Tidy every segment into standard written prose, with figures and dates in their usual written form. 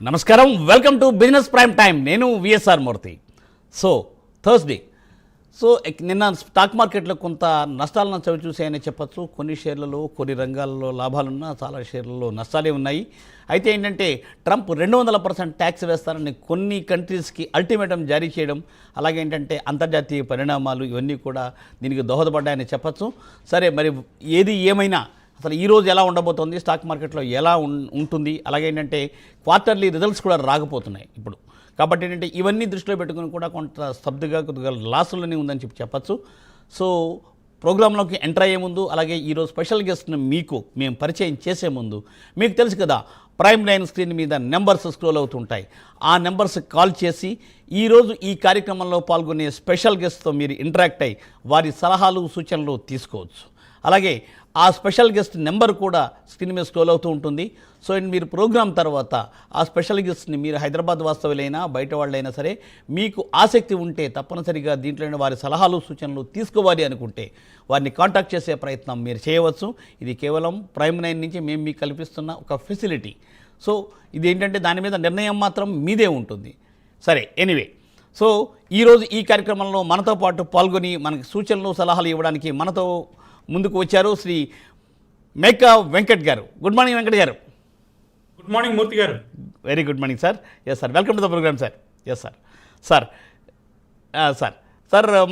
నమస్కారం, welcome to business prime time. నేను VSR మూర్తి. Thursday నిన్న స్టాక్ మార్కెట్లో కొంత నష్టాలను చవి చూసాయని చెప్పచ్చు. కొన్ని షేర్లలో కొన్ని రంగాల్లో లాభాలున్నా చాలా షేర్లలో నష్టాలే ఉన్నాయి. అయితే ఏంటంటే ట్రంప్ 200% ట్యాక్స్ వేస్తారని కొన్ని కంట్రీస్కి అల్టిమేటం జారీ చేయడం, అలాగే ఏంటంటే అంతర్జాతీయ పరిణామాలు ఇవన్నీ కూడా దీనికి దోహదపడ్డాయని చెప్పచ్చు. సరే, మరి ఏది ఏమైనా అసలు ఈరోజు ఎలా ఉండబోతోంది, స్టాక్ మార్కెట్లో ఎలా ఉంటుంది, అలాగే ఏంటంటే క్వార్టర్లీ రిజల్ట్స్ కూడా రాకపోతున్నాయి ఇప్పుడు. కాబట్టి ఏంటంటే ఇవన్నీ దృష్టిలో పెట్టుకుని కూడా కొంత స్తబ్దుగా కొద్దిగా లాసులోనే ఉందని చెప్పచ్చు. ప్రోగ్రాంలోకి ఎంటర్ అయ్యే ముందు, అలాగే ఈరోజు స్పెషల్ గెస్ట్ని మేము పరిచయం చేసే ముందు, మీకు తెలుసు కదా ప్రైమ్ లైన్ స్క్రీన్ మీద నెంబర్స్ స్క్రోల్ అవుతుంటాయి. ఆ నెంబర్స్ కాల్ చేసి ఈరోజు ఈ కార్యక్రమంలో పాల్గొనే స్పెషల్ గెస్ట్తో మీరు ఇంటరాక్ట్ అయ్యి వారి సలహాలు సూచనలు తీసుకోవచ్చు. అలాగే ఆ స్పెషల్ గెస్ట్ నెంబర్ కూడా స్క్రీన్ మీద స్క్రోల్ అవుతూ ఉంటుంది. మీరు ప్రోగ్రామ్ తర్వాత ఆ స్పెషల్ గెస్ట్ని మీరు హైదరాబాద్ వాస్తవులైనా బయట వాళ్ళైనా సరే మీకు ఆసక్తి ఉంటే తప్పనిసరిగా దీంట్లోనే వారి సలహాలు సూచనలు తీసుకోవాలి అనుకుంటే వారిని కాంటాక్ట్ చేసే ప్రయత్నం మీరు చేయవచ్చు. ఇది కేవలం ప్రైమ్ 9 నుంచి మేము మీకు కల్పిస్తున్న ఒక ఫెసిలిటీ. ఇది ఏంటంటే దాని మీద నిర్ణయం మాత్రం మీదే ఉంటుంది. సరే, ఎనీవే, ఈరోజు ఈ కార్యక్రమంలో మనతో పాటు పాల్గొని మనకి సూచనలు సలహాలు ఇవ్వడానికి మనతో ముందుకు వచ్చారు శ్రీ మేకా వెంకట్ గారు. గుడ్ మార్నింగ్ వెంకట్ గారు. Good morning Murthy garu. Very good morning sir. Yes sir, welcome to the program sir. Yes sir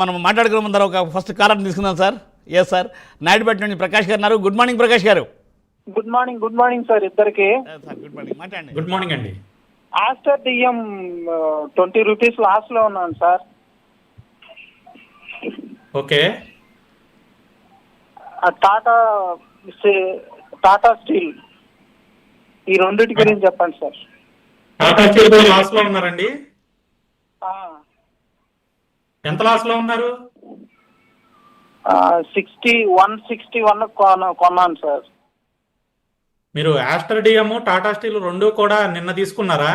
మనం మాట్లాడుకునే ముందర ఒక ఫస్ట్ కాలర్ తీసుకుందాం సార్. ఎస్ సార్, నాయుడుపేట నుండి ప్రకాష్ గారు ఉన్నారు. Good morning Prakash garu. Good morning sir ఇద్దరికి. గుడ్ మార్నింగ్, మాట్లాడండి. గుడ్ మార్నింగ్ అండి. ఆస్టర్ డిఎం 20 రూపీస్ లాస్ లో ఉన్నాను సార్. ఓకే. టాటా స్టీల్, ఈ రెండింటి గురించి చెప్పండి సార్. టాటా స్టీల్ లాస్ లో ఉన్నారండి? ఎంత లాస్ లో ఉన్నారు? 161 కొన్నాను సార్. మీరు ఆస్టర్ డిఎం టాటా స్టీల్ రెండు కూడా నిన్న తీసుకున్నారా?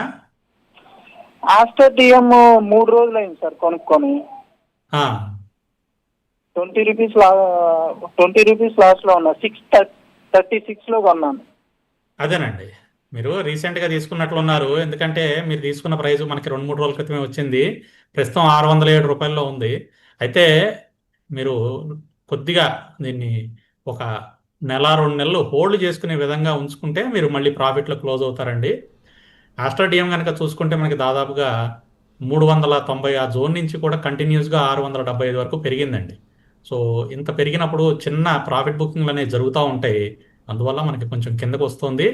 ఆస్టర్ డిఎం 3 రోజులు అయింది సార్ కొనుక్కొని. 20 రూపీస్ లాస్ లో ఉన్నా. 636 లో కొన్నాను. అదేనండి, మీరు రీసెంట్ గా తీసుకున్నట్లున్నారు. ఎందుకంటే మీరు తీసుకున్న ప్రైస్ మనకి 2-3 రోజుల క్రితమే వచ్చింది. ప్రస్తుతం 607 రూపాయల్లో ఉంది. అయితే మీరు కొద్దిగా దీన్ని ఒక నెల 2 నెలలు హోల్డ్ చేసుకునే విధంగా ఉంచుకుంటే మీరు మళ్ళీ ప్రాఫిట్లో క్లోజ్ అవుతారండి. ఆస్టర్ డిఎం కనుక చూసుకుంటే మనకి దాదాపుగా 390 ఆ జోన్ నుంచి కూడా కంటిన్యూస్గా 675 వరకు పెరిగిందండి. ఇంత పెరిగినప్పుడు చిన్న ప్రాఫిట్ బుకింగ్లు అనేవి జరుగుతూ ఉంటాయి. అందువల్ల మనకి కొంచెం కిందకు వస్తుంది.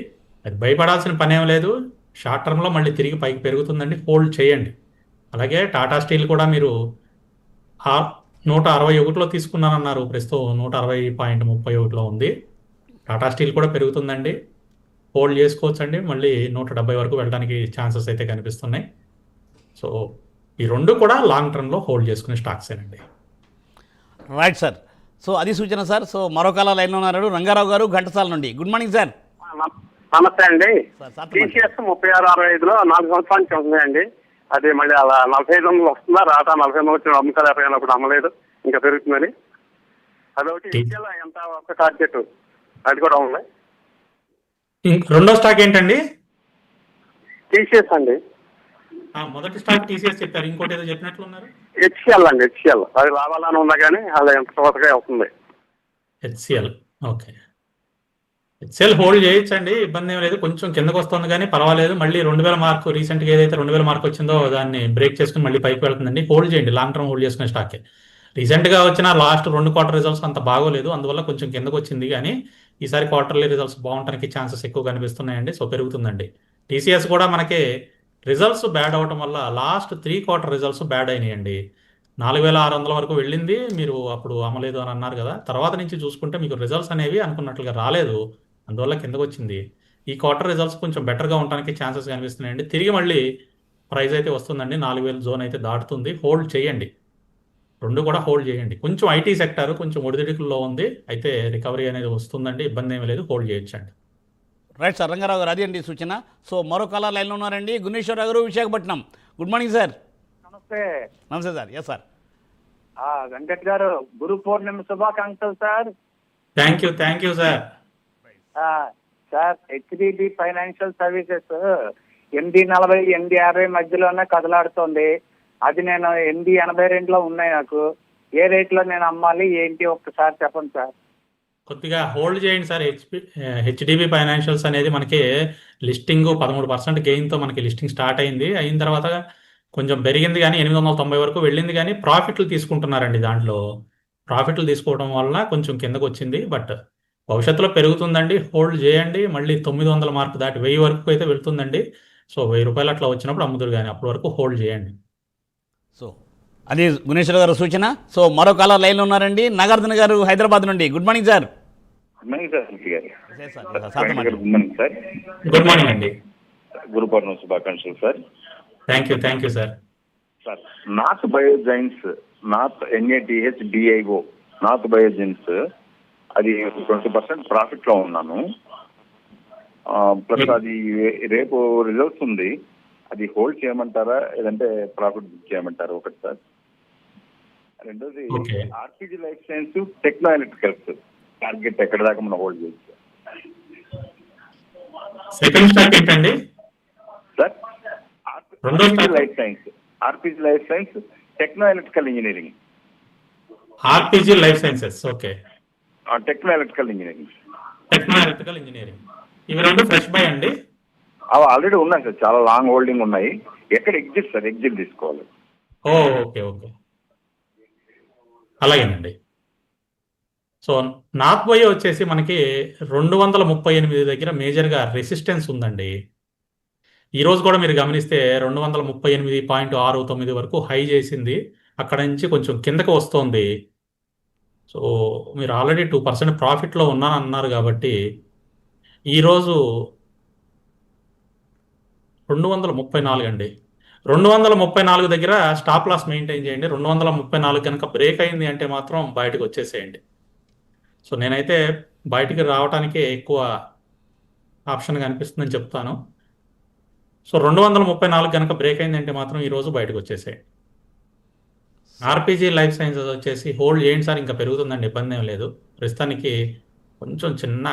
అది భయపడాల్సిన పని ఏం లేదు. షార్ట్ టర్మ్లో మళ్ళీ తిరిగి పైకి పెరుగుతుందండి, హోల్డ్ చేయండి. అలాగే టాటా స్టీల్ కూడా మీరు 161లో తీసుకున్నానన్నారు, ప్రస్తుతం 160.31లో ఉంది. టాటా స్టీల్ కూడా పెరుగుతుందండి, హోల్డ్ చేసుకోవచ్చండి. మళ్ళీ 170 వరకు వెళ్ళడానికి ఛాన్సెస్ అయితే కనిపిస్తున్నాయి. ఈ రెండు కూడా లాంగ్ టర్మ్లో హోల్డ్ చేసుకునే స్టాక్సేనండి. Right sir. అది సూచన సార్. మరో కాల లైన్లో ఉన్నారు రంగారావు గారు ఘంటసాల నుండి. Good morning sir. నమస్తే అండి. టీసీఎస్ 3665లో 4 సంవత్సరాల నుంచి ఉందండి. అది మళ్ళీ అలా 45 వస్తుందా రాదా? 45 వచ్చిన అమ్మకాలు అమ్మలేదు, ఇంకా పెరుగుతుందని. అదొకటి ఎంత ఒక టార్గెట్ అది కూడా ఉంది. రెండో స్టాక్ ఏంటండి? టీసీఎస్ అండి. మొదటి స్టాక్ టీసీఎస్ చెప్పారు, ఇంకోటి ఏదో చెప్పినట్లున్నారు. హెచ్సిఎల్ అండి. హెచ్సిఎల్ అది లాభాలని ఉన్నా కానీ అది ఎంత తోటగా అవుతుంది. HCl, okay. హెచ్సిఎల్ హోల్డ్ చేయొచ్చండి, ఇబ్బంది ఏం లేదు. కొంచెం కిందకు వస్తుంది కానీ పర్వాలేదు. మళ్ళీ 2000 మార్కు రీసెంట్గా ఏదైతే 2000 మార్క్ వచ్చిందో దాన్ని బ్రేక్ చేసుకుని మళ్ళీ పైకి వెళ్తుందండి. హోల్డ్ చేయండి, లాంగ్ టర్మ్ హోల్డ్ చేసుకునే స్టాకే. రీసెంట్గా వచ్చిన లాస్ట్ 2 క్వార్టర్ రిజల్ట్స్ అంత బాగోలేదు, అందువల్ల కొంచెం కిందకు వచ్చింది. కానీ ఈసారి క్వార్టర్లీ రిజల్ట్స్ బాగుంటానికి ఛాన్సెస్ ఎక్కువ కనిపిస్తున్నాయండి. పెరుగుతుందండి. టీసీఎస్ కూడా మనకి రిజల్ట్స్ బ్యాడ్ అవడం వల్ల లాస్ట్ 3 క్వార్టర్ రిజల్ట్స్ బ్యాడ్ అయినాయండి. 4600 వరకు వెళ్ళింది, మీరు అప్పుడు అమ్మలేదు అని అన్నారు కదా. తర్వాత నుంచి చూసుకుంటే మీకు రిజల్ట్స్ అనేవి అనుకున్నట్లుగా రాలేదు, అందువల్ల కిందకు వచ్చింది. ఈ క్వార్టర్ రిజల్ట్స్ కొంచెం బెటర్గా ఉండడానికి ఛాన్సెస్ కనిపిస్తున్నాయండి. తిరిగి మళ్ళీ ప్రైస్ అయితే వస్తుందండి, 4000 జోన్ అయితే దాటుతుంది. హోల్డ్ చేయండి, రెండు కూడా హోల్డ్ చేయండి. కొంచెం ఐటీ సెక్టర్ కొంచెం ఒడిదుడుకుల్లో ఉంది, అయితే రికవరీ అనేది వస్తుందండి, ఇబ్బంది ఏమీ లేదు, హోల్డ్ చేయొచ్చండి. రైట్ సార్, రంగారావు గారు అది అండి సూచన. మరో కాలర్ లైన్లో ఉన్నారండి గుణేశ్వరరావు గారు, విశాఖపట్నం. Good morning sir. నమస్తే సార్. Yes sir. వెంకట్ గారు, గురు పౌర్ణమి శుభాకాంక్షలు sir. Thank you sir. Sir, HDB financial services $8.40 $8.50 మధ్యలోనే కదలాడుతోంది. అది నేను 8.82లో ఉన్నాయి నాకు. ఏ రేట్లో నేను అమ్మాలి ఏంటి ఒక్కసారి చెప్పండి సార్. కొద్దిగా హోల్డ్ చేయండి సార్. హెచ్డిబి ఫైనాన్షియల్స్ అనేది మనకి లిస్టింగ్ 13% గెయిన్తో మనకి లిస్టింగ్ స్టార్ట్ అయిన తర్వాత కొంచెం పెరిగింది కానీ 890 వరకు వెళ్ళింది కానీ ప్రాఫిట్లు తీసుకుంటున్నారండి. దాంట్లో ప్రాఫిట్లు తీసుకోవడం వల్ల కొంచెం కిందకు వచ్చింది. బట్ భవిష్యత్తులో పెరుగుతుందండి. హోల్డ్ చేయండి. మళ్ళీ 900 మార్కు దాటి 1000 వరకు అయితే వెళ్తుందండి. సో ₹1000 అట్లా వచ్చినప్పుడు అమ్ముదురు కానీ అప్పటి వరకు హోల్డ్ చేయండి. సో అది గుణేశ్వర గారు సూచన. సో మరో కాలర్ లైన్లో ఉన్నారండి, నాగార్జున గారు హైదరాబాద్ నుండి. Good morning sir. Good morning sir Murthy గారు. Sir good morning sir. Good morning అండి. గురు పౌర్ణమి శుభాకాంక్షలు sir. Thank you sir. Sir Nath Biogenes, Nath NATHBIO, Nath Biogenes అది 20% ప్రాఫిట్ లో ఉన్నాను. ప్లస్ అది రేపు రిజల్ట్స్ ఉంది. అది హోల్డ్ చేయమంటారా లేదంటే ప్రాఫిట్ బుక్ చేయమంటారా ఒకటి సార్. రెండోది Okay. RPG life science, techno electricals target ఎక్కడ దాకా మనం హోల్డ్ చేయొచ్చు సెకండ్ స్టాక్ ఏంటండి? సార్? రెండో stock? RPG life science, techno electrical engineering. RPG life sciences. Okay. Techno electrical engineering. Techno electrical engineering. ఇవి రెండు ఫ్రెష్ బై అండి. అవి ఆల్రెడీ ఉన్నాయి సార్, చాలా లాంగ్ హోల్డింగ్ ఉన్నాయి. ఎక్కడ ఎగ్జిట్ సార్, ఎగ్జిట్ తీసుకోవాలి. ఓకే. అలాగేనండి. సో నార్త్ బయో వచ్చేసి మనకి 238 దగ్గర మేజర్గా రెసిస్టెన్స్ ఉందండి. ఈరోజు కూడా మీరు గమనిస్తే 238.69 వరకు హై చేసింది. అక్కడ నుంచి కొంచెం కిందకు వస్తోంది. సో మీరు ఆల్రెడీ 2% ప్రాఫిట్లో ఉన్నానన్నారు కాబట్టి ఈరోజు 234 అండి. 234 దగ్గర స్టాప్ లాస్ మెయింటైన్ చేయండి. 234 కనుక బ్రేక్ అయింది అంటే మాత్రం బయటకు వచ్చేసేయండి. సో నేనైతే బయటికి రావడానికే ఎక్కువ ఆప్షన్గా అనిపిస్తుందని చెప్తాను. సో 234 కనుక బ్రేక్ అయిందంటే మాత్రం ఈరోజు బయటకు వచ్చేసేయండి. ఆర్పిజి లైఫ్ సైన్సెస్ వచ్చేసి హోల్డ్ చేయండి సార్, ఇంకా పెరుగుతుందండి, ఇబ్బంది ఏం లేదు. ప్రస్తుతానికి కొంచెం చిన్న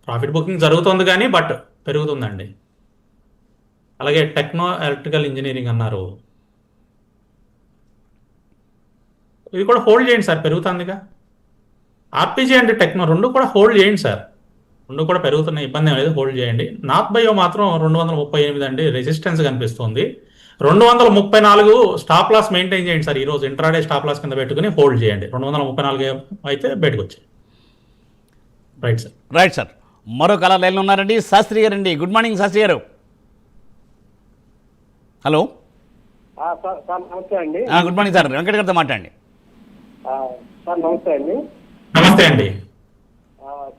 ప్రాఫిట్ బుకింగ్ జరుగుతుంది కానీ బట్ పెరుగుతుందండి. అలాగే టెక్నో ఎలక్ట్రికల్ ఇంజనీరింగ్ అన్నారు, ఇది కూడా హోల్డ్ చేయండి సార్, పెరుగుతుందిగా. ఆర్పిజి అండ్ టెక్నో రెండు కూడా హోల్డ్ చేయండి సార్, రెండు కూడా పెరుగుతున్నాయి, ఇబ్బంది ఏం లేదు, హోల్డ్ చేయండి. నార్త్ బయో మాత్రం 238 అండి రెసిస్టెన్స్ కనిపిస్తుంది. 234 స్టాప్ లాస్ మెయింటైన్ చేయండి సార్. ఈరోజు ఇంట్రాడే స్టాప్ లాస్ కింద పెట్టుకుని హోల్డ్ చేయండి. 234 అయితే బయటకు వచ్చాయి. Right sir. మరో కాలర్ లైన్లో ఉన్నారండి, శాస్త్రి గారు అండి. గుడ్ మార్నింగ్ శాస్త్రి గారు. హలో సార్ నమస్తే అండి. గుడ్ మార్నింగ్ సార్, వెంకట గారితో మాట్లాడండి. సార్ నమస్తే అండి. నమస్తే అండి.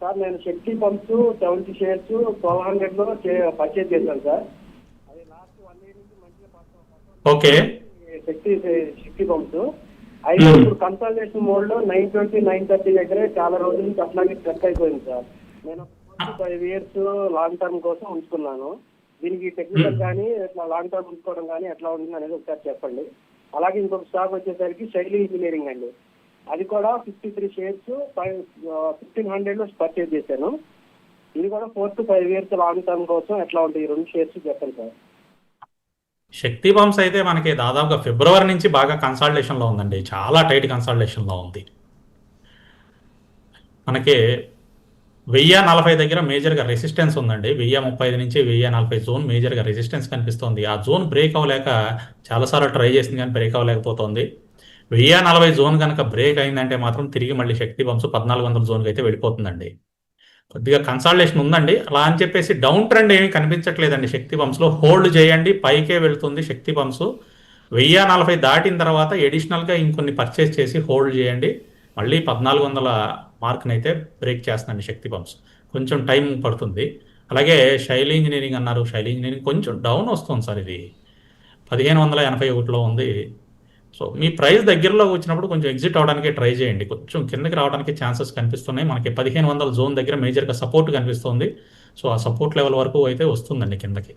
సార్ నేను శక్తి పంప్స్ 70 షేర్స్ 1200లో పర్చేజ్ చేశాను సార్. అది లాస్ట్ 1 year నుంచి మంచిగా ఓకే. శక్తి పంప్స్ అయితే ఇప్పుడు కన్సల్టేషన్ మోడ్ లో 920 930 దగ్గరే చాలా రోజుల నుంచి అట్లాగే స్ట్రక్ అయిపోయింది సార్. నేను 5 years లాంగ్ టర్మ్ కోసం ఉంచుకున్నాను. దీనికి టెక్నికల్ కానీ ఇట్లా లాంగ్ టర్మ్ ఉంచుకోవడం కానీ ఎట్లా ఉంటుంది అనేది ఒకసారి చెప్పండి. అలాగే ఇంకొక స్టాక్ వచ్చేసరికి శైలి ఇంజనీరింగ్ అండి, అది కూడా 53 షేర్స్ 1500లో పర్చేజ్ చేశాను. ఇది కూడా 4 to 5 years లాంగ్ టర్మ్ కోసం ఎట్లా ఉంటాయి, ఈ 2 షేర్స్ చెప్పండి సార్. శక్తి పంప్స్ అయితే మనకి దాదాపుగా ఫిబ్రవరి నుంచి బాగా కన్సల్టేషన్లో ఉందండి, చాలా టైట్ కన్సల్టేషన్లో ఉంది. మనకి 1040 దగ్గర మేజర్గా రెసిస్టెన్స్ ఉందండి. 1035 నుంచి 1040 జోన్ మేజర్గా రెసిస్టెన్స్ కనిపిస్తుంది. ఆ జోన్ బ్రేక్ అవ్వలేక చాలాసార్లు ట్రై చేసింది కానీ బ్రేక్ అవ్వలేకపోతుంది. 1040 జోన్ కనుక బ్రేక్ అయిందంటే మాత్రం తిరిగి మళ్ళీ శక్తి పంప్స్ 1400 జోన్కి అయితే వెళ్ళిపోతుందండి. కొద్దిగా కన్సల్టేషన్ ఉందండి, అలా అని చెప్పేసి డౌన్ ట్రెండ్ ఏమీ కనిపించట్లేదండి. శక్తి పంప్స్లో హోల్డ్ చేయండి, పైకే వెళ్తుంది శక్తి పంప్స్. 1040 దాటిన తర్వాత ఎడిషనల్గా ఇంకొన్ని పర్చేస్ చేసి హోల్డ్ చేయండి. మళ్ళీ 1400 మార్క్ని అయితే బ్రేక్ చేస్తుందండి శక్తి పంప్స్, కొంచెం టైం పడుతుంది. అలాగే శైలి ఇంజనీరింగ్ అన్నారు, శైలి ఇంజనీరింగ్ కొంచెం డౌన్ వస్తుంది సార్, ఇది 1581లో ఉంది. సో మీ ప్రైస్ దగ్గరలో వచ్చినప్పుడు కొంచెం ఎగ్జిట్ అవడానికి ట్రై చేయండి, కొంచెం కిందకి రావడానికి ఛాన్సెస్ కనిపిస్తున్నాయి. మనకి 1500 జోన్ దగ్గర మేజర్గా సపోర్ట్ కనిపిస్తుంది. సో ఆ సపోర్ట్ లెవెల్ వరకు అయితే వస్తుందండి కిందకి.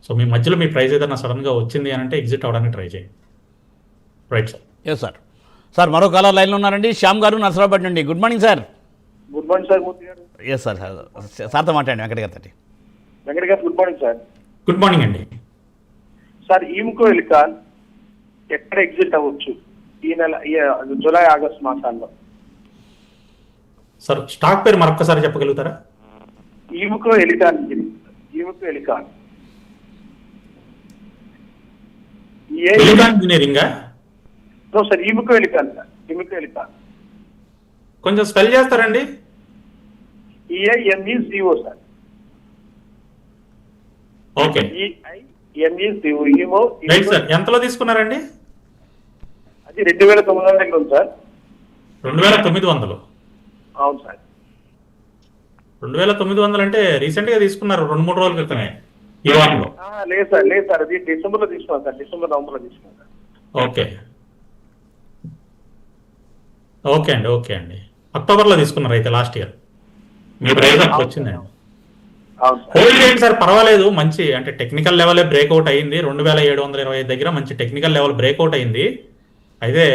సో మీ మధ్యలో మీ ప్రైస్ ఏదైనా సడన్గా వచ్చింది అని అంటే ఎగ్జిట్ అవడానికి ట్రై చేయండి. Right sir. Yes sir. Sir మరో కాలర్ లైన్లో ఉన్నారండి, శ్యామ్ గారు నర్సరాబాద్ నుండి. Good morning sir. Good morning sir Murthy గారు. ఎస్ సార్, సార్తో మాట్లాడండి వెంకట గారితో. వెంకట గారు good morning sir. Good morning అండి. సార్ ఈమ్కో ఎలికాన్ ఎక్కడ ఎగ్జిట్ అవ్వచ్చు ఈ నెల జూలై ఆగస్ట్ మాసాల్లో? సార్ స్టాక్ పేరు మరొకసారి చెప్పగలుగుతారా? Eimco Elecon. Eimco Elecon Elecon ఇంజనీరింగా? Sir Eimco Elecon sir. Eimco Elecon కొంచెం స్పెల్ చేస్తారండి? EIMECO sir. ఓకే EIMECO ఈమో. Right sir. ఎంతలో తీసుకున్నారండి? అది 2900 దగ్గర ఉంది సార్. 2900. అవును సార్. 2900 అంటే రీసెంట్ గా తీసుకున్నారు, 2-3 రోజుల క్రితమే ఈ వారంలో. లేదు సార్ అది డిసెంబర్ లో తీసుకున్నాను సార్. నవంబర్ లో తీసుకున్నాను సార్. ఓకే ఓకే అండి. అక్టోబర్లో తీసుకున్నారు అయితే లాస్ట్ ఇయర్. మీ ప్రైస్ అప్పుడు వచ్చిందండి. అవును సార్. హోల్డ్ చేయండి సార్, పర్వాలేదు. మంచి అంటే టెక్నికల్ లెవెలే బ్రేక్అవుట్ అయింది. 2725 దగ్గర మంచి టెక్నికల్ లెవెల్ బ్రేక్అవుట్ అయింది. అయితే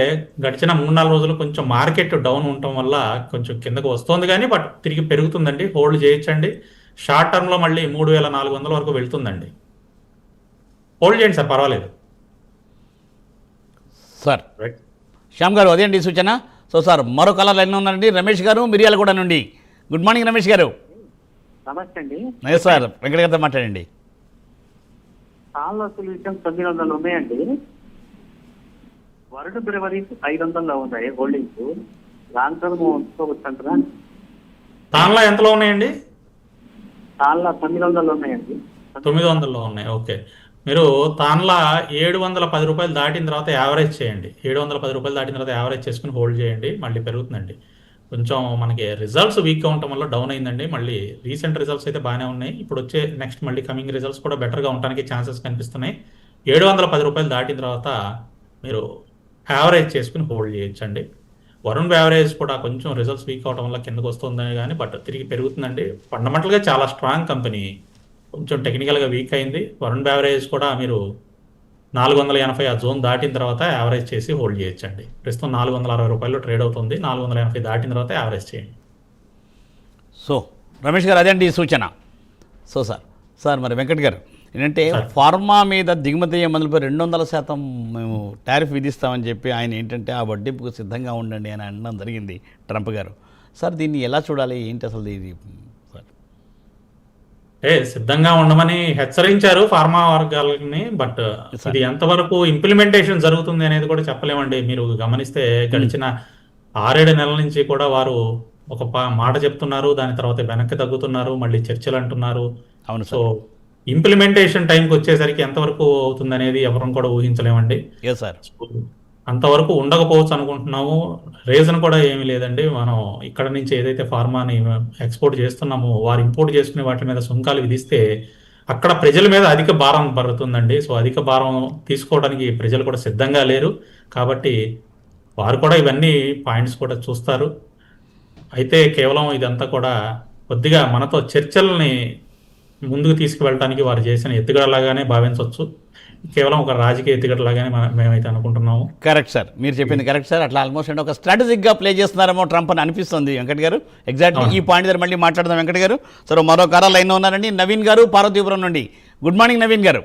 గడిచిన 3-4 రోజులు కొంచెం మార్కెట్ డౌన్ ఉండటం వల్ల కొంచెం కిందకు వస్తుంది, కానీ బట్ తిరిగి పెరుగుతుందండి. హోల్డ్ చేయొచ్చండి. షార్ట్ టర్మ్లో మళ్ళీ 3400 వరకు వెళ్తుందండి. హోల్డ్ చేయండి సార్, పర్వాలేదు. Sir right. శ్యామ్ గారు, అదే అండి సూచన. సో సార్ మరో కలర్ లైన్ ఉన్నారండి, రమేష్ గారు మిర్యాలగూడ నుండి. గుడ్ మార్నింగ్ రమేష్ గారు. నమస్తే అండి. ఎస్ సార్, వెంకట గారితో మాట్లాడండి. చాలా సొల్యూషన్ 900 ఉన్నాయండి. వరల్డ్ బ్రెవరీస్ 500లో ఉన్నాయి హోల్డింగ్స్. లాంగ్ టర్మ్ ఉంచుకోవచ్చు అంటారా? దానిలో ఎంతలో ఉన్నాయండి? చాలా 900 ఉన్నాయండి. 900లో ఉన్నాయి. ఓకే, మీరు తాన్లా 710 రూపాయలు దాటిన తర్వాత యావరేజ్ చేయండి. 710 రూపాయలు దాటిన తర్వాత యావరేజ్ చేసుకుని హోల్డ్ చేయండి, మళ్ళీ పెరుగుతుందండి. కొంచెం మనకి రిజల్ట్స్ వీక్గా ఉండటం వల్ల డౌన్ అయిందండి. మళ్ళీ రీసెంట్ రిజల్ట్స్ అయితే బాగానే ఉన్నాయి. ఇప్పుడు వచ్చే నెక్స్ట్ మళ్ళీ కమింగ్ రిజల్ట్స్ కూడా బెటర్గా ఉండడానికి ఛాన్సెస్ కనిపిస్తున్నాయి. 710 రూపాయలు దాటిన తర్వాత మీరు యావరేజ్ చేసుకుని హోల్డ్ చేయొచ్చండి. వరుణ్ యావరేజ్ కూడా కొంచెం రిజల్ట్స్ వీక్ అవడం వల్ల కిందకు వస్తుందని, కానీ బట్ తిరిగి పెరుగుతుందండి. ఫండమెంటల్గా చాలా స్ట్రాంగ్ కంపెనీ, కొంచెం టెక్నికల్గా వీక్ అయింది. వరుణ్ యావరేజ్ కూడా మీరు 480 ఆ జోన్ దాటిన తర్వాత యావరేజ్ చేసి హోల్డ్ చేయొచ్చండి. ప్రస్తుతం 460 రూపాయలు ట్రేడ్ అవుతుంది. 480 దాటిన తర్వాత యావరేజ్ చేయండి. సో రమేష్ గారు, అదే అండి ఈ సూచన. సో సార్ మరి వెంకట్ గారు, ఏంటంటే ఫార్మా మీద దిగుమతి అయ్యే మందులపై 200% మేము టారిఫ్ విధిస్తామని చెప్పి ఆయన ఏంటంటే ఆ వడ్డీపుకు సిద్ధంగా ఉండండి అని అనడం జరిగింది ట్రంప్ గారు. సార్ దీన్ని ఎలా చూడాలి, ఏంటి అసలు ఇది సార్? సిద్ధంగా ఉండమని హెచ్చరించారు ఫార్మా వర్గాలని, బట్ ఇది ఎంతవరకు ఇంప్లిమెంటేషన్ జరుగుతుంది అనేది కూడా చెప్పలేమండి. మీరు గమనిస్తే గడిచిన 6-7 నెలల నుంచి కూడా వారు ఒక మాట చెప్తున్నారు, దాని తర్వాత వెనక్కి తగ్గుతున్నారు, మళ్ళీ చర్చలు అంటున్నారు. అవును. సో ఇంప్లిమెంటేషన్ టైంకి వచ్చేసరికి ఎంతవరకు అవుతుంది అనేది ఎవరం కూడా ఊహించలేమండి. సార్ అంతవరకు ఉండకపోవచ్చు అనుకుంటున్నాము. రీజన్ కూడా ఏమీ లేదండి. మనం ఇక్కడ నుంచి ఏదైతే ఫార్మాని ఎక్స్పోర్ట్ చేస్తున్నామో వారు ఇంపోర్ట్ చేసుకునే వాటి మీద సుంకాలు విధిస్తే అక్కడ ప్రజల మీద అధిక భారం పడుతుందండి. సో అధిక భారం తీసుకోవడానికి ప్రజలు కూడా సిద్ధంగా లేరు. కాబట్టి వారు కూడా ఇవన్నీ పాయింట్స్ కూడా చూస్తారు. అయితే కేవలం ఇదంతా కూడా కొద్దిగా మనతో చర్చల్ని ముందుకు తీసుకువెళ్ళడానికి వారు చేసిన ఎత్తుగడలాగానే భావించవచ్చు. కేవలం ఒక రాజకీయ ఎత్తుగడలాగానే మేమైతే అనుకుంటున్నాము. కరెక్ట్ సార్, మీరు చెప్పింది కరెక్ట్ సార్. అట్లా ఆల్మోస్ట్ అంటే ఒక స్ట్రాటజిక్గా ప్లే చేస్తున్నారేమో ట్రంప్ అని అనిపిస్తుంది వెంకట్ గారు. ఎగ్జాక్ట్లీ ఈ పాయింట్ దగ్గర మళ్ళీ మాట్లాడదాం వెంకట్ గారు. సరే, మరో కారాలు లైన్లో ఉన్నారండి, నవీన్ గారు పార్వతీపురం నుండి. గుడ్ మార్నింగ్ నవీన్ గారు.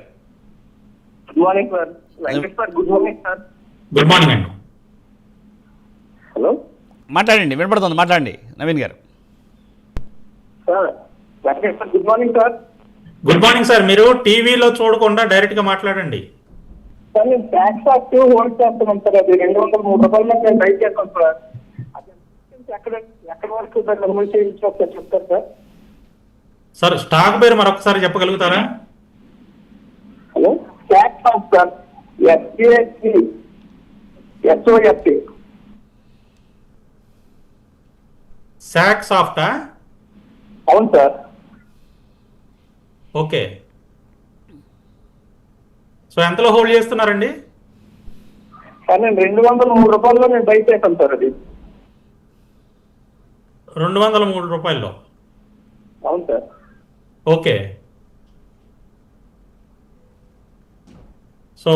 Good morning sir. Venkat sir, good morning sir. Good morning అండి. హలో, మాట్లాడండి, వినపడుతుంది, మాట్లాడండి నవీన్ గారు. Sir Venkat sir, good morning sir. Good morning sir. మీరు టీవీలో చూడకుండా డైరెక్ట్ గా మాట్లాడండి. సార్ నేను ట్యాక్స్ యాక్టివ్ హోల్డ్ చేస్తున్నాను సార్. అది 203 రూపాయలు నేను ట్రై చేస్తాను సార్. అది ఎక్కడ వరకు దాన్ని అమలు చేయించి ఒకసారి చెప్తారు సార్? సార్ స్టాక్ పేరు మరొకసారి చెప్పగలుగుతారా? Hello, tax of sir, SAC SOFT. సాక్ సాఫ్టా? అవును సార్. ఓకే, సో ఎంతలో హోల్డ్ చేస్తున్నారండి? సార్ నేను 203 రూపాయల్లో నేను బై చేశాను సార్. అది 203 రూపాయల్లో. అవును సార్. ఓకే, సో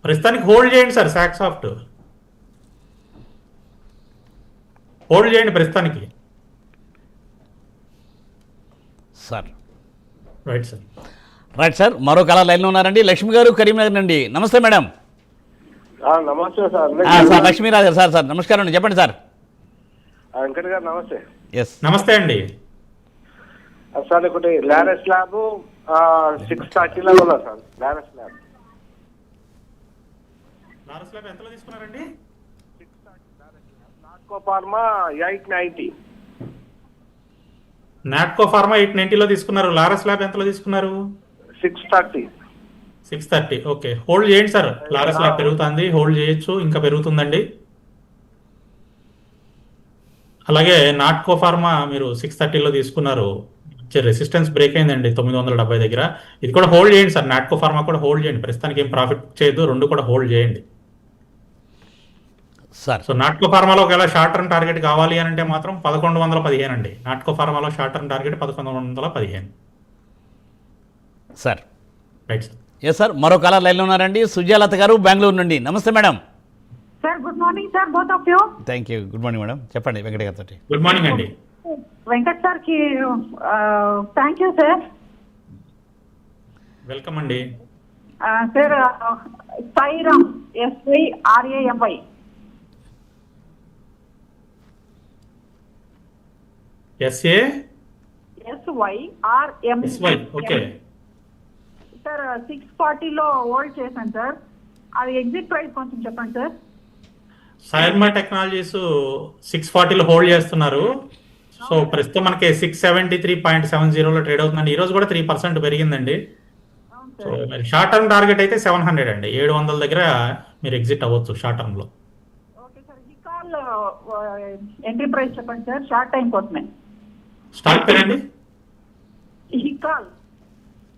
ప్రస్తుతానికి హోల్డ్ చేయండి సార్. సాక్ సాఫ్ట్ హోల్డ్ చేయండి ప్రస్తుతానికి. Sir right sir. Right sir, మరో కళ లైన్లో ఉన్నారండి. లక్ష్మి గారు కరీంనగర్ నుండి. నమస్తే మేడం. నమస్తే సార్. సార్ లక్ష్మీరాజు గారు. సార్ నమస్కారం అండి, చెప్పండి సార్. వెంకట్ గారు నమస్తే. ఎస్ నమస్తే అండి. సార్ ఒకటి లారస్ ల్యాబ్ 630లో ఉన్నా సార్. లారస్ ల్యాబ్ ఎంతలో తీసుకున్నారండి? నాట్కో ఫార్మా 890. నాట్కో ఫార్మా 890లో తీసుకున్నారు. లారస్ ల్యాబ్ ఎంతలో తీసుకున్నారు? 630. 630. ఓకే, హోల్డ్ చేయండి సార్. లారస్ ల్యాబ్ పెరుగుతుంది, హోల్డ్ చేయొచ్చు, ఇంకా పెరుగుతుందండి. అలాగే నాట్కో ఫార్మా మీరు 630లో తీసుకున్నారు. రెసిస్టెన్స్ బ్రేక్ అయిందండి 970 దగ్గర. ఇది కూడా హోల్డ్ చేయండి సార్. నాట్కో ఫార్మా కూడా హోల్డ్ చేయండి. ప్రస్తుతానికి ఏం ప్రాఫిట్ చేయొద్దు, రెండు కూడా హోల్డ్ చేయండి సార్. సో నాట్కో ఫార్మాలో ఒకవేళ షార్ట్ టర్మ్ టార్గెట్ కావాలి అని అంటే మాత్రం 1115 అండి. నాట్కో ఫార్మాలో short term target 1115. Sir right sir. Yes sir, మరో కళ లైన్లో ఉన్నారండి. సుజాలత గారు బెంగళూరు నుండి. నమస్తే madam. Sir good morning sir, both of you. Thank you. Good morning madam, చెప్పండి వెంకట గారితో. గుడ్ మార్నింగ్ అండి. వెంకట్ సార్ కి థ్యాంక్ యూ సార్. వెల్కమ్ అండి. Sir Sairam SYRAMY. SY. Okay sir 640లో హోల్డ్ చేశాను సార్. అది ఎగ్జిట్ ప్రైస్ కొంచెం చెప్పండి సార్. సైర్మా టెక్నాలజీస్ 640లో హోల్డ్ చేస్తున్నారు. సో ప్రస్తుతం మనకి 673.70లో ట్రేడ్ అవుతుందండి. ఈ రోజు కూడా 3% పెరిగిందండి. సో మరి షార్ట్ టర్మ్ టార్గెట్ అయితే 700 అండి. 700 దగ్గర మీరు ఎగ్జిట్ అవ్వచ్చు షార్ట్ టర్మ్ లో. Okay sir, Hikal entry price చెప్పండి సార్, షార్ట్ టైం కోసమే. స్టాక్ పేరండి? హికాల్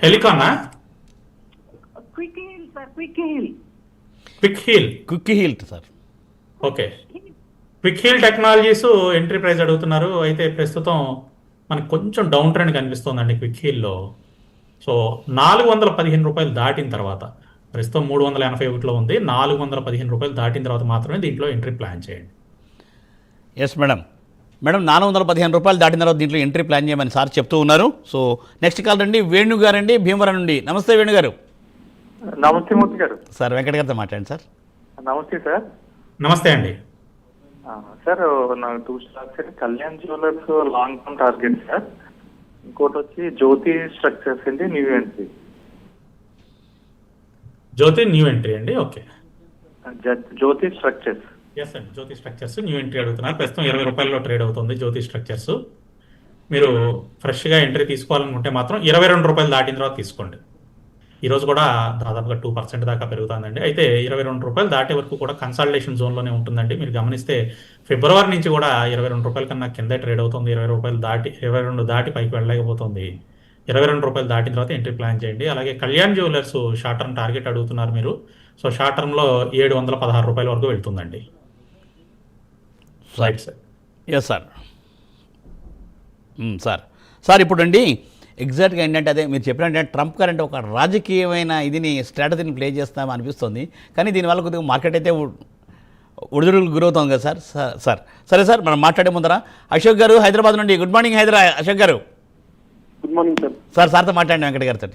హెలికానా? Quick Heal sir, Quick Heal. Quick Heal sir. Okay, Quick Heal technologies entry price అడుగుతున్నారు. అయితే ప్రస్తుతం మనకు కొంచెం డౌన్ ట్రెండ్ కనిపిస్తోందండి క్విక్ హీల్లో. సో 415 రూపాయలు దాటిన తర్వాత, ప్రస్తుతం 381లో ఉంది, 415 రూపాయలు దాటిన తర్వాత మాత్రమే దీంట్లో ఎంట్రీ ప్లాన్ చేయండి. Yes madam. మేడం 415 రూపాయలు దాటిన తర్వాత దీంట్లో ఎంట్రీ ప్లాన్ చేయమని సార్ చెప్తూ ఉన్నారు. సో నెక్స్ట్ కాల్ రండి, వేణు గారండి భీమవరం నుండి. నమస్తే వేణు గారు. నమస్తే మూర్తి గారు. సార్ వెంకట గారితో మాట్లాడండి సార్. నమస్తే సార్. నమస్తే అండి. సార్ నాకు 2 స్టాక్స్ అండి. Kalyan jewellers long term target sir. ఇంకోటి వచ్చి జ్యోతి స్ట్రక్చర్స్ అండి, న్యూ ఎంట్రీ. జ్యోతి న్యూ ఎంట్రీ అండి. ఓకే, జ్యోతి స్ట్రక్చర్స్. ఎస్ అండి, జ్యోతి స్ట్రక్చర్స్ న్యూ ఎంట్రీ అడుగుతున్నారు. ప్రస్తుతం 20 రూపాయల్లో ట్రేడ్ అవుతుంది జ్యోతి స్ట్రక్చర్స్. మీరు ఫ్రెష్గా ఎంట్రీ తీసుకోవాలనుకుంటే మాత్రం 22 రూపాయలు దాటిన తర్వాత తీసుకోండి. ఈరోజు కూడా దాదాపుగా 2% దాకా పెరుగుతుందండి. అయితే 22 రూపాయలు దాటే వరకు కూడా కన్సాలిడేషన్ జోన్లోనే ఉంటుందండి. మీరు గమనిస్తే ఫిబ్రవరి నుంచి కూడా 22 రూపాయల కన్నా కింద ట్రేడ్ అవుతుంది. 20 రూపాయలు దాటి 22 దాటి పైకి వెళ్ళలేకపోతుంది. 22 రూపాయలు దాటిన తర్వాత ఎంట్రీ ప్లాన్ చేయండి. అలాగే Kalyan jewellers short term target అడుగుతున్నారు మీరు. సో షార్ట్ టర్మ్లో 716 రూపాయల వరకు వెళ్తుందండి. Right sir. Yes sir. Sir ఇప్పుడు అండి ఎగ్జాక్ట్గా ఏంటంటే అదే మీరు చెప్పినట్టే ట్రంప్ గారు అంటే ఒక రాజకీయమైన ఇదిని స్ట్రాటజీని ప్లే చేస్తామని అనిపిస్తుంది. కానీ దీనివల్ల కొద్దిగా మార్కెట్ అయితే ఒడిదుడుకు గురవుతుంది కదా సార్. సార్ సరే సార్, మనం మాట్లాడే ముందర అశోక్ గారు హైదరాబాద్ నుండి. Good morning Ashok garu. Good morning sir. సార్తో మాట్లాడండి వెంకట గారితో.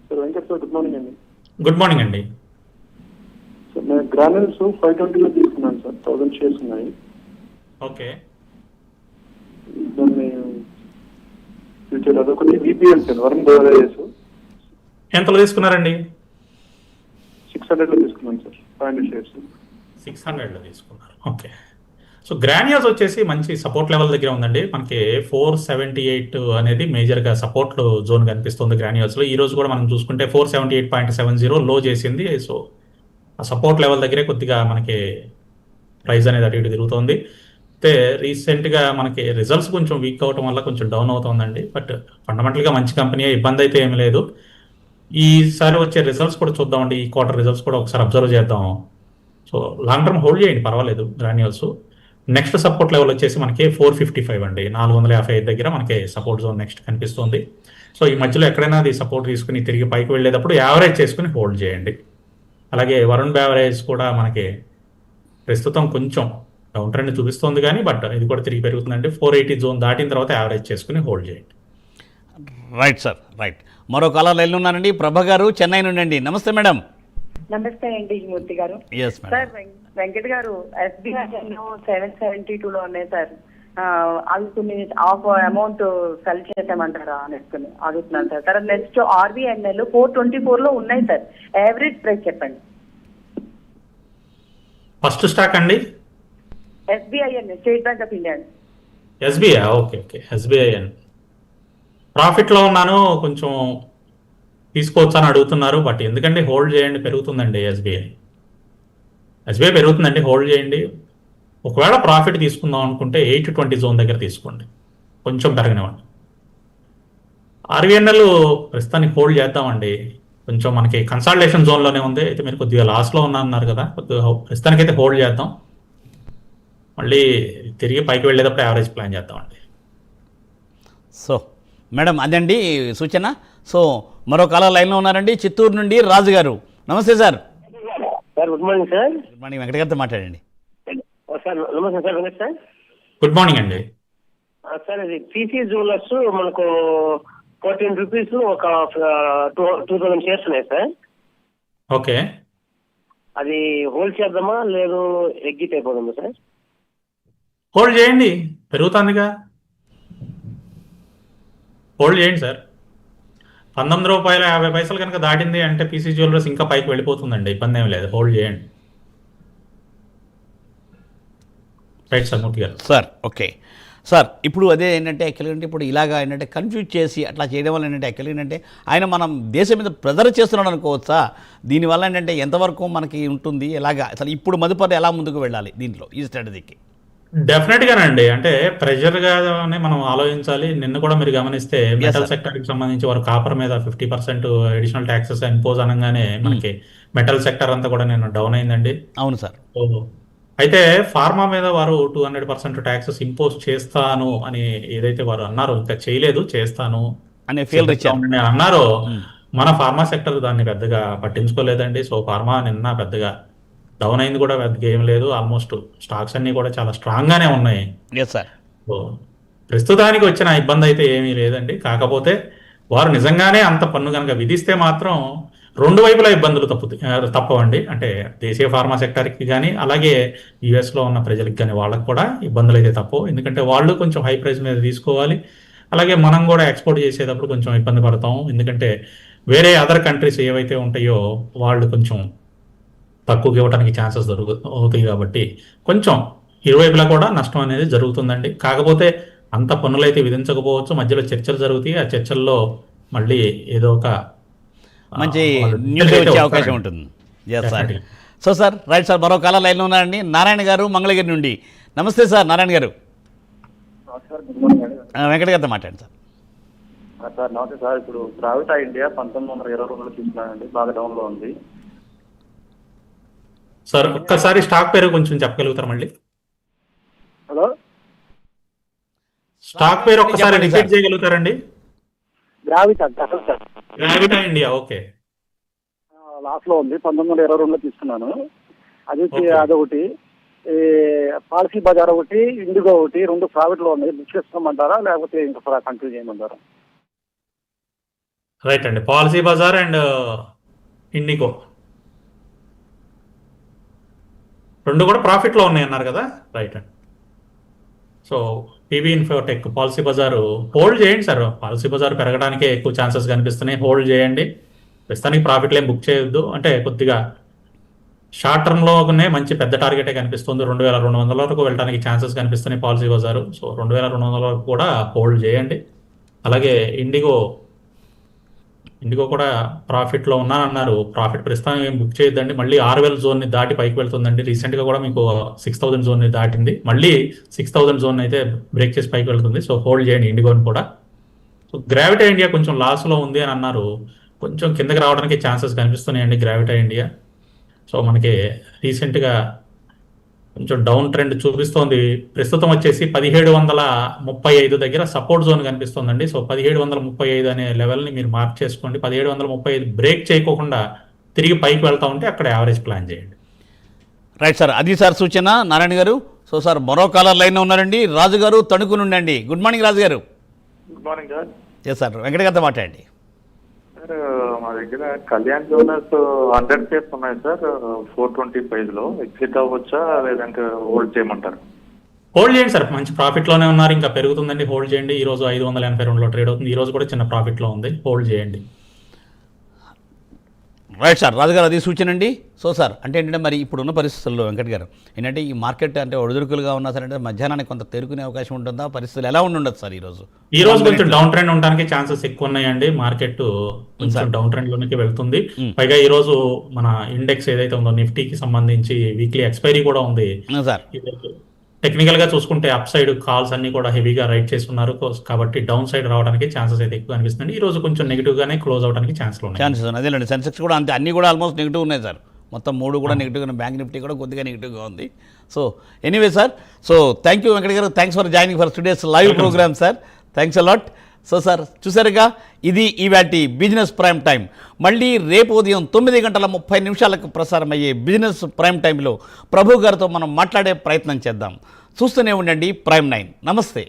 Sir Venkat sir good morning అండి. గుడ్ మార్నింగ్ అండి. సార్ నేను గ్రానల్స్ 520లో తీసుకున్నాను సార్. 1000 షేర్స్ ఉన్నాయి. ఓకే, దాన్ని ఫ్యూచర్ అదొకటి VPL సార్, వరుణ్ బెవరేజెస్ ఎంతలో తీసుకున్నారండి? 600లో తీసుకున్నాను సార్. 500 షేర్స్ 600లో తీసుకున్నారు. ఓకే, సో గ్రాన్యూల్స్ వచ్చేసి మంచి సపోర్ట్ లెవెల్ దగ్గర ఉందండి. మనకి 478 అనేది మేజర్గా సపోర్ట్ జోన్ కనిపిస్తుంది గ్రాన్యూల్స్లో. ఈ రోజు కూడా మనం చూసుకుంటే 478.70 లో చేసింది. సో ఆ సపోర్ట్ లెవెల్ దగ్గరే కొద్దిగా మనకి ప్రైస్ అనేది అటు ఇటు తిరుగుతుంది. అయితే రీసెంట్గా మనకి రిజల్ట్స్ కొంచెం వీక్ అవడం వల్ల కొంచెం డౌన్ అవుతుందండి. బట్ ఫండమెంటల్గా మంచి కంపెనీ, ఇబ్బంది అయితే ఏమి లేదు. ఈసారి వచ్చే రిజల్ట్స్ కూడా చూద్దామండి. ఈ క్వార్టర్ రిజల్ట్స్ కూడా ఒకసారి అబ్జర్వ్ చేద్దాం. సో లాంగ్ టర్మ్ హోల్డ్ చేయండి, పర్వాలేదు గ్రాన్యూల్స్. నెక్స్ట్ సపోర్ట్ లెవెల్ వచ్చేసి మనకి 455 అండి. 455 దగ్గర మనకి సపోర్ట్ జోన్ నెక్స్ట్ కనిపిస్తుంది. సో ఈ మధ్యలో ఎక్కడైనా అది సపోర్ట్ తీసుకుని తిరిగి పైకి వెళ్ళేటప్పుడు యావరేజ్ చేసుకుని హోల్డ్ చేయండి. అలాగే వరుణ్ బెవరేజ్ కూడా మనకి ప్రస్తుతం కొంచెం డౌన్ ట్రెండ్ చూపిస్తుంది కానీ బట్ ఇది కూడా తిరిగి పెరుగుతుందండి. 480 జోన్ దాటిన తర్వాత యావరేజ్ చేసుకుని హోల్డ్ చేయండి. Right sir, right. మరో కాలర్ లైన్లో ఉన్నారండి, ప్రభ గారు చెన్నై నుండి అండి. నమస్తే మేడం. నమస్తే అండి మూర్తి గారు. Yes madam. సార్ వెంకట్ గారు, SBI 772 ఉన్నాయి సార్. అవి కొన్ని ఆఫ్ అమౌంట్ సెల్ చేసామంటారా అనేసుకుని అడుగుతున్నాను సార్. తర్వాత నెక్స్ట్ RBNL 424 ఉన్నాయి సార్. యావరేజ్ ప్రైస్ చెప్పండి. ఫస్ట్ స్టాక్ అండి SBI state bank of India. SBI. Okay SBI అండి. ప్రాఫిట్లో ఉన్నాను, కొంచెం తీసుకోవచ్చు అని అడుగుతున్నారు. బట్ ఎందుకంటే హోల్డ్ చేయండి, పెరుగుతుందండి ఎస్బీఐ పెరుగుతుందండి, హోల్డ్ చేయండి. ఒకవేళ ప్రాఫిట్ తీసుకుందాం అనుకుంటే 8-20 జోన్ దగ్గర తీసుకోండి, కొంచెం పెరగనివ్వండి. RVNL ప్రస్తుతానికి హోల్డ్ చేద్దామండి, కొంచెం మనకి కన్సాలిడేషన్ జోన్లోనే ఉంది. అయితే మీరు కొద్దిగా లాస్లో ఉన్నారు కదా, కొద్దిగా ప్రస్తుతానికి అయితే హోల్డ్ చేద్దాం. మళ్ళీ తిరిగి పైకి వెళ్ళేటప్పుడు యావరేజ్ ప్లాన్ చేద్దామండి. సో మేడం అదండి సూచన. సో మరో కాలర్ లైన్లో ఉన్నారండి, చిత్తూరు నుండి రాజు గారు. నమస్తే sir. Sir good morning sir. Good morning, Venkata గారితో మాట్లాడండి. సార్ నమస్తే sir. Venkat sir. Good morning అండి. సార్ ఇది PC జ్యువెలర్స్ మనకు 14 రూపీస్ ఒక 2000 షేర్స్ ఉన్నాయి సార్. ఓకే, అది హోల్డ్ చేద్దామా లేదు ఎగ్జిట్ అయిపోతుందా సార్? హోల్డ్ చేయండి, పెరుగుతుందిగా, హోల్డ్ చేయండి సార్. 19 రూపాయల 50 పైసలు కనుక దాటింది అంటే PC జ్యువెలర్స్ ఇంకా పైకి వెళ్ళిపోతుందండి, ఇబ్బంది ఏమి లేదు, హోల్డ్ చేయండి. రైట్ సార్ మూర్తి గారు. సార్ ఓకే సార్, ఇప్పుడు అదే ఏంటంటే యాక్చువల్గా అంటే ఇప్పుడు ఇలాగా ఏంటంటే కన్ఫ్యూజ్ చేసి అట్లా చేయడం వల్ల ఏంటంటే యాక్చువల్గా ఏంటంటే ఆయన మనం దేశం మీద ప్రెజర్ చేస్తున్నాడు అనుకోవచ్చా? దీనివల్ల ఏంటంటే ఎంతవరకు మనకి ఉంటుంది, ఎలాగా అసలు ఇప్పుడు మదుపరి ఎలా ముందుకు వెళ్ళాలి దీంట్లో ఈ స్ట్రాటజీకి? డెఫినెట్గానండి, అంటే ప్రెషర్గానే మనం ఆలోచించాలి. నిన్న కూడా మీరు గమనిస్తే మెటల్ సెక్టర్కి సంబంధించి వారు కాపర్ మీద 50% అడిషనల్ ట్యాక్సెస్ ఇంపోజ్ అనగానే మనకి మెటల్ సెక్టర్ అంతా కూడా నేను డౌన్ అయిందండి. అవును సార్. అయితే ఫార్మా మీద వారు 200% ట్యాక్సెస్ ఇంపోజ్ చేస్తాను అని ఏదైతే వారు అన్నారో, ఇంకా చేయలేదు, చేస్తాను అనే ఫీల్ అన్నారో, మన ఫార్మా సెక్టర్ దాన్ని పెద్దగా పట్టించుకోలేదండి. సో ఫార్మా నిన్న పెద్దగా డౌన్ అయింది కూడా పెద్దగా ఏం లేదు. ఆల్మోస్ట్ స్టాక్స్ అన్ని కూడా చాలా స్ట్రాంగ్ గానే ఉన్నాయి. సో ప్రస్తుతానికి వచ్చిన ఇబ్బంది అయితే ఏమీ లేదండి. కాకపోతే వారు నిజంగానే అంత పన్ను కనుక విధిస్తే మాత్రం రెండు వైపులా ఇబ్బందులు తప్పవండి. అంటే దేశీయ ఫార్మా సెక్టర్కి కానీ అలాగే యుఎస్లో ఉన్న ప్రజలకు కానీ వాళ్ళకి కూడా ఇబ్బందులు అయితే తప్పవు. ఎందుకంటే వాళ్ళు కొంచెం హై ప్రైస్ మీద తీసుకోవాలి, అలాగే మనం కూడా ఎక్స్పోర్ట్ చేసేటప్పుడు కొంచెం ఇబ్బంది పడతాం. ఎందుకంటే వేరే అదర్ కంట్రీస్ ఏవైతే ఉంటాయో వాళ్ళు కొంచెం తక్కువకి ఇవ్వడానికి ఛాన్సెస్ అవుతాయి. కాబట్టి కొంచెం ఇరువైపులా కూడా నష్టం అనేది జరుగుతుందండి. కాకపోతే అంత పన్నులు అయితే విధించకపోవచ్చు, మధ్యలో చర్చలు జరుగుతాయి. ఆ చర్చల్లో మళ్ళీ ఏదో ఒక మంచి న్యూస్ వచ్చే అవకాశం ఉంటుంది. Yes sir. So sir right sir, మరో కాల లైన్లో ఉన్నారండి నారాయణ గారు మంగళగిరి నుండి. నమస్తే సార్ నారాయణ గారు. వెంకట గారితో మాట్లాడండి సార్. సార్ నమస్తే సార్. ఇప్పుడు ప్రైవేట్ ఇండియా 1922 తీసుకున్నానండి, బాగా డౌన్లో ఉంది సార్. ఒక్కసారి స్టాక్ పేరు కొంచెం చెప్పగలుగుతారు మళ్ళీ? హలో, స్టాక్ పేరు ఒక్కసారి రిపీట్ చేయగలుగుతారండి? Gravita India. ఓకే, లాస్ట్ లో ఉంది, 1922 తీసుకున్నాను. అదొకటి, పాలసీ బజార్ ఒకటి, ఇండిగో ఒకటి, రెండు ప్రైవేట్ లో ఉన్నాయి. బుక్ చేసుకోమంటారా లేకపోతే ఇంకా కంటిన్యూ చేయమంటారా? రైట్ అండి, పాలసీ బజార్ అండ్ ఇండిగో రెండు కూడా ప్రాఫిట్లో ఉన్నాయి అన్నారు కదా. రైట్ అండి. సో PB ఇన్ఫోటెక్, పాలసీ బజారు హోల్డ్ చేయండి సార్. పాలసీ బజార్ పెరగడానికే ఎక్కువ ఛాన్సెస్ కనిపిస్తున్నాయి, హోల్డ్ చేయండి. ప్రస్తుతానికి ప్రాఫిట్లు ఏం బుక్ చేయొద్దు. అంటే కొద్దిగా షార్ట్ టర్మ్లోనే మంచి పెద్ద టార్గెటే కనిపిస్తుంది. 2200 వరకు వెళ్ళడానికి ఛాన్సెస్ కనిపిస్తున్నాయి పాలసీ బజారు. సో 2200 వరకు కూడా హోల్డ్ చేయండి. అలాగే ఇండిగో కూడా ప్రాఫిట్లో ఉన్నానన్నారు. ప్రాఫిట్ ప్రస్తుతం ఏం బుక్ చేయొద్దండి. మళ్ళీ 6000 జోన్ని దాటి పైకి వెళ్తుందండి. రీసెంట్గా కూడా మీకు 6000 జోన్ని దాటింది, మళ్ళీ 6000 జోన్ అయితే బ్రేక్ చేసి పైకి వెళ్తుంది. సో హోల్డ్ చేయండి ఇండిగోని కూడా. సో గ్రావిటా ఇండియా కొంచెం లాస్లో ఉంది అని అన్నారు, కొంచెం కిందకి రావడానికి ఛాన్సెస్ కనిపిస్తున్నాయండి గ్రావిటా ఇండియా. సో మనకి రీసెంట్గా కొంచెం డౌన్ ట్రెండ్ చూపిస్తోంది. ప్రస్తుతం వచ్చేసి 1735 దగ్గర సపోర్ట్ జోన్ కనిపిస్తుందండి. సో 1735 అనే లెవెల్ని మీరు మార్క్ చేసుకోండి. 1735 బ్రేక్ చేయకోకుండా తిరిగి పైకి వెళ్తా ఉంటే అక్కడ యావరేజ్ ప్లాన్ చేయండి. రైట్ సార్, అది సార్ సూచన నారాయణ గారు. సో సార్ మరో కాలర్ లైన్లో ఉన్నారండి, రాజు గారు తణుకు నుండి అండి. Good morning Raju garu. Good morning sir. Yes sir, Venkata గారితో మాట్లాడండి. సార్ మా దగ్గర కళ్యాణ్ జ్యువెలర్స్ 100 షేర్స్ ఉన్నాయి సార్ 425 లో ఎగ్జిట్ అవ్వచ్చా లేదంటే హోల్డ్ చేయమంటారు? హోల్డ్ చేయండి సార్, మంచి ప్రాఫిట్లోనే ఉన్నారు, ఇంకా పెరుగుతుందండి, హోల్డ్ చేయండి. ఈ రోజు 582లో ట్రేడ్ అవుతుంది, ఈ రోజు కూడా చిన్న ప్రాఫిట్లో ఉంది, హోల్డ్ చేయండి. రైట్ సార్, రాజుగారు అది సూచన అండి. సో సార్ అంటే ఏంటంటే మరి ఇప్పుడున్న పరిస్థితుల్లో వెంకట్ గారు ఏంటంటే ఈ మార్కెట్ అంటే ఒడిదుడుకులుగా ఉన్నా సరే అంటే మధ్యాహ్నానికి కొంత తేరుకునే అవకాశం ఉంటుందా? పరిస్థితులు ఎలా ఉండదు సార్ ఈరోజు? ఈ రోజు కొంచెం డౌన్ ట్రెండ్ ఉండడానికి ఛాన్సెస్ ఎక్కువ ఉన్నాయండి. మార్కెట్ కొంచెం డౌన్ ట్రెండ్ లోనికి వెళ్తుంది. పైగా ఈ రోజు మన ఇండెక్స్ ఏదైతే ఉందో నిఫ్టీకి సంబంధించి వీక్లీ ఎక్స్పైరీ కూడా ఉంది సార్. టెక్నికల్ గా చూసుకుంటే అప్ సైడ్ కాల్స్ అన్ని కూడా హెవీగా రైట్ చేస్తున్నారు, కాబట్టి డౌన్ సైడ్ రావడానికి ఛాన్సెస్ అయితే ఎక్కువ అనిపిస్తుంది. ఈ రోజు కొంచెం నెగిటివ్ గానే క్లోజ్ అవడానికి ఛాన్సెస్ ఉన్నాయి. అదేలేండి, సెన్సెక్స్ కూడా అంతే, అన్ని కూడా ఆల్మోస్ట్ నెగిటివ్ ఉన్నాయి సార్. మొత్తం 3 కూడా నెగిటివ్గా, బ్యాంక్ నిఫ్టీ కూడా కొద్దిగా నెగిటివ్గా ఉంది. So anyway sir, so thank you Venkata గారు, thanks for joining for today's live programme sir, thanks a lot. So sir చూసారుగా, ఇది ఈవాటి బిజినెస్ ప్రైమ్ టైం. మళ్ళీ రేపు ఉదయం 9:30 ప్రసారమయ్యే బిజినెస్ ప్రైమ్ టైంలో ప్రభు గారితో మనం మాట్లాడే ప్రయత్నం చేద్దాం. చూస్తూనే ఉండండి ప్రైమ్ 9. నమస్తే.